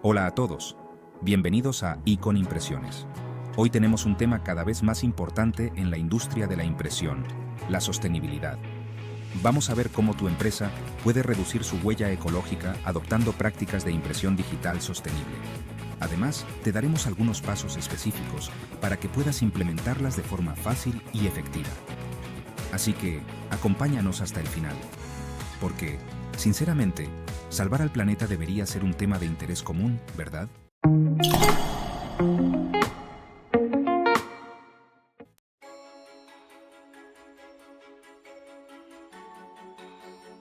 Hola a todos, bienvenidos a Icon Impresiones. Hoy tenemos un tema cada vez más importante en la industria de la impresión, la sostenibilidad. Vamos a ver cómo tu empresa puede reducir su huella ecológica adoptando prácticas de impresión digital sostenible. Además, te daremos algunos pasos específicos para que puedas implementarlas de forma fácil y efectiva. Así que, acompáñanos hasta el final, porque, sinceramente, salvar al planeta debería ser un tema de interés común, ¿verdad?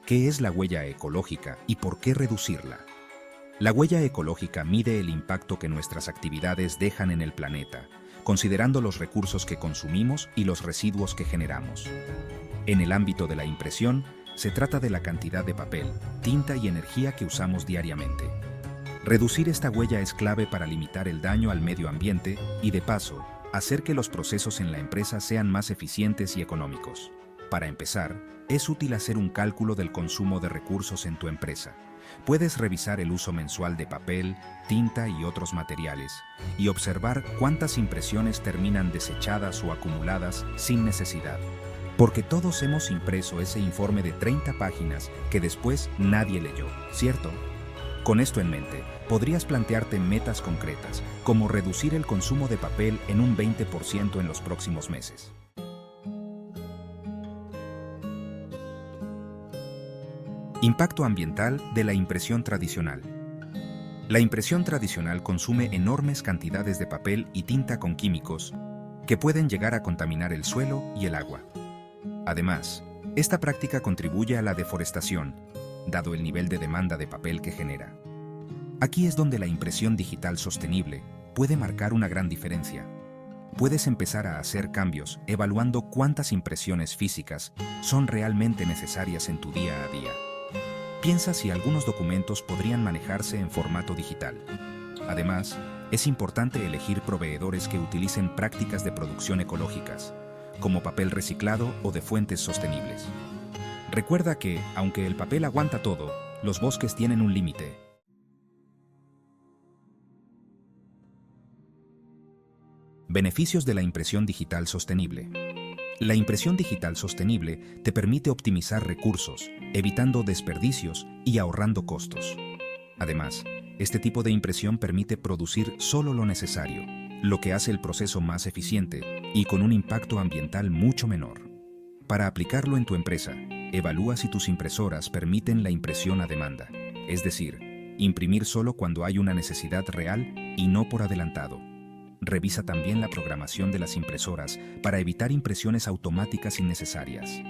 ¿Qué es la huella ecológica y por qué reducirla? La huella ecológica mide el impacto que nuestras actividades dejan en el planeta, considerando los recursos que consumimos y los residuos que generamos. En el ámbito de la impresión, se trata de la cantidad de papel, tinta y energía que usamos diariamente. Reducir esta huella es clave para limitar el daño al medio ambiente y, de paso, hacer que los procesos en la empresa sean más eficientes y económicos. Para empezar, es útil hacer un cálculo del consumo de recursos en tu empresa. Puedes revisar el uso mensual de papel, tinta y otros materiales, y observar cuántas impresiones terminan desechadas o acumuladas sin necesidad. Porque todos hemos impreso ese informe de 30 páginas que después nadie leyó, ¿cierto? Con esto en mente, podrías plantearte metas concretas, como reducir el consumo de papel en un 20% en los próximos meses. Impacto ambiental de la impresión tradicional. La impresión tradicional consume enormes cantidades de papel y tinta con químicos que pueden llegar a contaminar el suelo y el agua. Además, esta práctica contribuye a la deforestación, dado el nivel de demanda de papel que genera. Aquí es donde la impresión digital sostenible puede marcar una gran diferencia. Puedes empezar a hacer cambios evaluando cuántas impresiones físicas son realmente necesarias en tu día a día. Piensa si algunos documentos podrían manejarse en formato digital. Además, es importante elegir proveedores que utilicen prácticas de producción ecológicas, como papel reciclado o de fuentes sostenibles. Recuerda que, aunque el papel aguanta todo, los bosques tienen un límite. Beneficios de la impresión digital sostenible. La impresión digital sostenible te permite optimizar recursos, evitando desperdicios y ahorrando costos. Además, este tipo de impresión permite producir solo lo necesario, lo que hace el proceso más eficiente y con un impacto ambiental mucho menor. Para aplicarlo en tu empresa, evalúa si tus impresoras permiten la impresión a demanda, es decir, imprimir solo cuando hay una necesidad real y no por adelantado. Revisa también la programación de las impresoras para evitar impresiones automáticas innecesarias.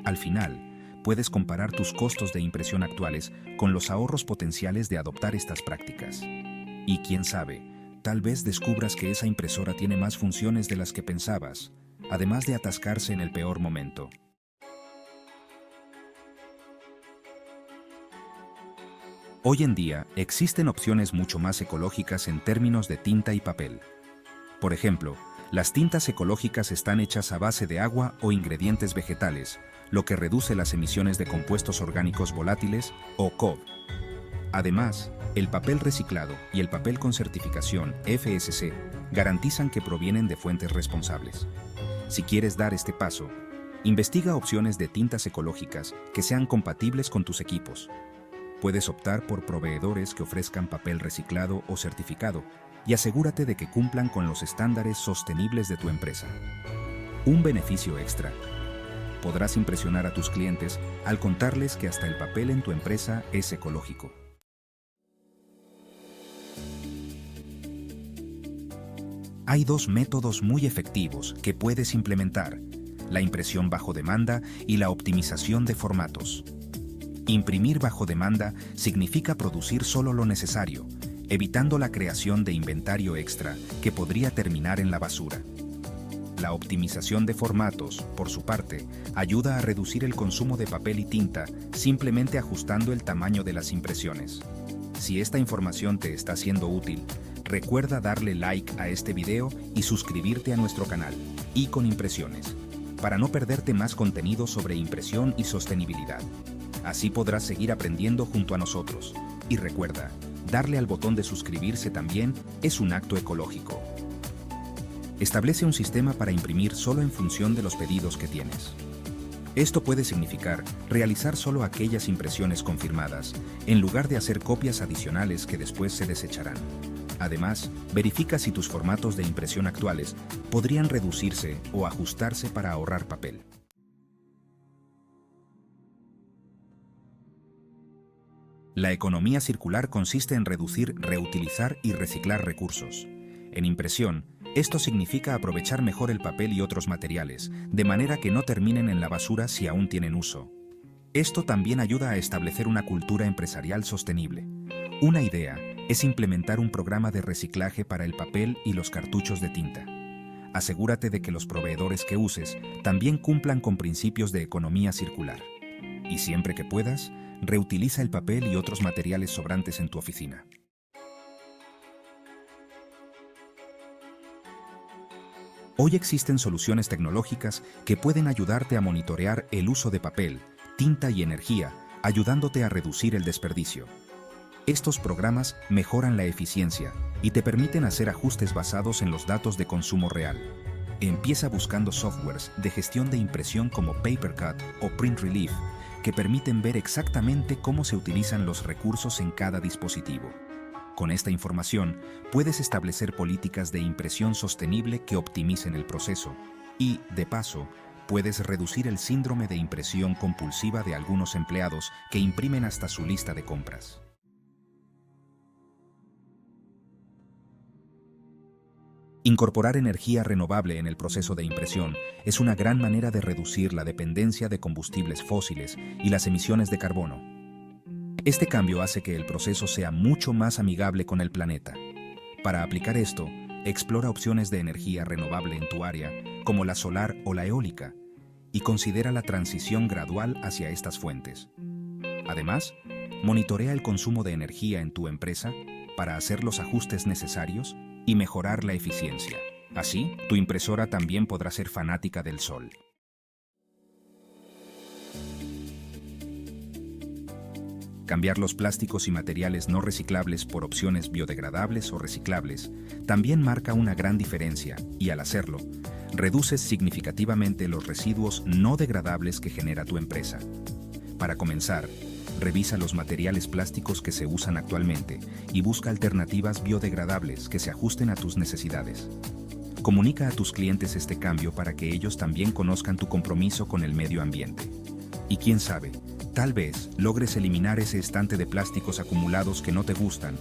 Al final, puedes comparar tus costos de impresión actuales con los ahorros potenciales de adoptar estas prácticas. Y quién sabe, tal vez descubras que esa impresora tiene más funciones de las que pensabas, además de atascarse en el peor momento. Hoy en día, existen opciones mucho más ecológicas en términos de tinta y papel. Por ejemplo, las tintas ecológicas están hechas a base de agua o ingredientes vegetales, lo que reduce las emisiones de compuestos orgánicos volátiles, o COV. Además, el papel reciclado y el papel con certificación FSC garantizan que provienen de fuentes responsables. Si quieres dar este paso, investiga opciones de tintas ecológicas que sean compatibles con tus equipos. Puedes optar por proveedores que ofrezcan papel reciclado o certificado y asegúrate de que cumplan con los estándares sostenibles de tu empresa. Un beneficio extra. Podrás impresionar a tus clientes al contarles que hasta el papel en tu empresa es ecológico. Hay dos métodos muy efectivos que puedes implementar: la impresión bajo demanda y la optimización de formatos. Imprimir bajo demanda significa producir solo lo necesario, evitando la creación de inventario extra que podría terminar en la basura. La optimización de formatos, por su parte, ayuda a reducir el consumo de papel y tinta simplemente ajustando el tamaño de las impresiones. Si esta información te está siendo útil, recuerda darle like a este video y suscribirte a nuestro canal, Icon Impresiones, para no perderte más contenido sobre impresión y sostenibilidad. Así podrás seguir aprendiendo junto a nosotros. Y recuerda, darle al botón de suscribirse también es un acto ecológico. Establece un sistema para imprimir solo en función de los pedidos que tienes. Esto puede significar realizar solo aquellas impresiones confirmadas, en lugar de hacer copias adicionales que después se desecharán. Además, verifica si tus formatos de impresión actuales podrían reducirse o ajustarse para ahorrar papel. La economía circular consiste en reducir, reutilizar y reciclar recursos. En impresión, esto significa aprovechar mejor el papel y otros materiales, de manera que no terminen en la basura si aún tienen uso. Esto también ayuda a establecer una cultura empresarial sostenible. Una idea es implementar un programa de reciclaje para el papel y los cartuchos de tinta. Asegúrate de que los proveedores que uses también cumplan con principios de economía circular. Y siempre que puedas, reutiliza el papel y otros materiales sobrantes en tu oficina. Hoy existen soluciones tecnológicas que pueden ayudarte a monitorear el uso de papel, tinta y energía, ayudándote a reducir el desperdicio. Estos programas mejoran la eficiencia y te permiten hacer ajustes basados en los datos de consumo real. Empieza buscando softwares de gestión de impresión como PaperCut o Print Relief, que permiten ver exactamente cómo se utilizan los recursos en cada dispositivo. Con esta información, puedes establecer políticas de impresión sostenible que optimicen el proceso y, de paso, puedes reducir el síndrome de impresión compulsiva de algunos empleados que imprimen hasta su lista de compras. Incorporar energía renovable en el proceso de impresión es una gran manera de reducir la dependencia de combustibles fósiles y las emisiones de carbono. Este cambio hace que el proceso sea mucho más amigable con el planeta. Para aplicar esto, explora opciones de energía renovable en tu área, como la solar o la eólica, y considera la transición gradual hacia estas fuentes. Además, monitorea el consumo de energía en tu empresa para hacer los ajustes necesarios y mejorar la eficiencia. Así, tu impresora también podrá ser fanática del sol. Cambiar los plásticos y materiales no reciclables por opciones biodegradables o reciclables también marca una gran diferencia y, al hacerlo, reduces significativamente los residuos no degradables que genera tu empresa. Para comenzar, revisa los materiales plásticos que se usan actualmente y busca alternativas biodegradables que se ajusten a tus necesidades. Comunica a tus clientes este cambio para que ellos también conozcan tu compromiso con el medio ambiente. Y quién sabe, tal vez logres eliminar ese estante de plásticos acumulados que no te gustan,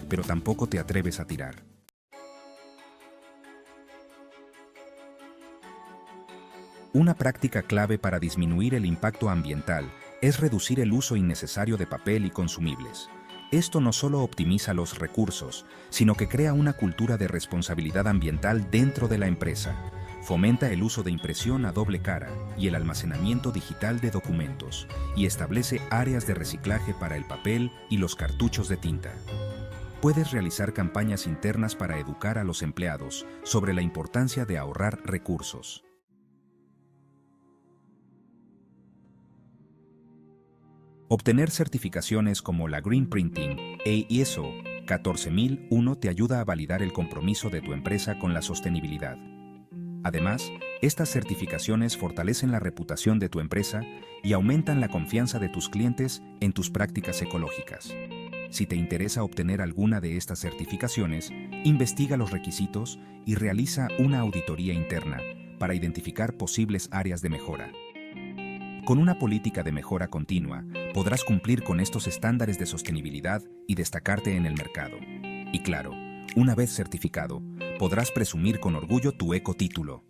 pero tampoco te atreves a tirar. Una práctica clave para disminuir el impacto ambiental es reducir el uso innecesario de papel y consumibles. Esto no solo optimiza los recursos, sino que crea una cultura de responsabilidad ambiental dentro de la empresa. Fomenta el uso de impresión a doble cara y el almacenamiento digital de documentos, y establece áreas de reciclaje para el papel y los cartuchos de tinta. Puedes realizar campañas internas para educar a los empleados sobre la importancia de ahorrar recursos. Obtener certificaciones como la Green Printing e ISO 14001 te ayuda a validar el compromiso de tu empresa con la sostenibilidad. Además, estas certificaciones fortalecen la reputación de tu empresa y aumentan la confianza de tus clientes en tus prácticas ecológicas. Si te interesa obtener alguna de estas certificaciones, investiga los requisitos y realiza una auditoría interna para identificar posibles áreas de mejora. Con una política de mejora continua, podrás cumplir con estos estándares de sostenibilidad y destacarte en el mercado. Y claro, una vez certificado, podrás presumir con orgullo tu ecotítulo.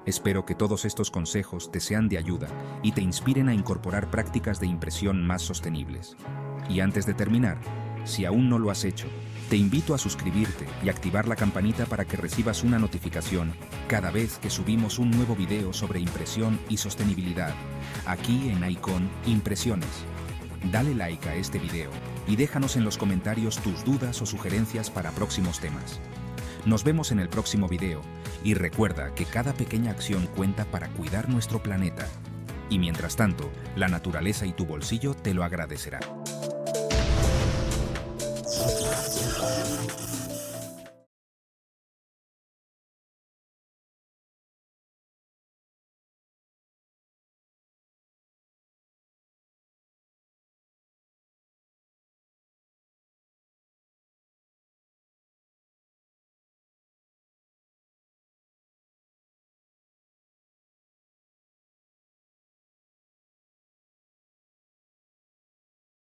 Espero que todos estos consejos te sean de ayuda y te inspiren a incorporar prácticas de impresión más sostenibles. Y antes de terminar, si aún no lo has hecho, te invito a suscribirte y activar la campanita para que recibas una notificación cada vez que subimos un nuevo video sobre impresión y sostenibilidad, aquí en Icon Impresiones. Dale like a este video y déjanos en los comentarios tus dudas o sugerencias para próximos temas. Nos vemos en el próximo video y recuerda que cada pequeña acción cuenta para cuidar nuestro planeta. Y mientras tanto, la naturaleza y tu bolsillo te lo agradecerán.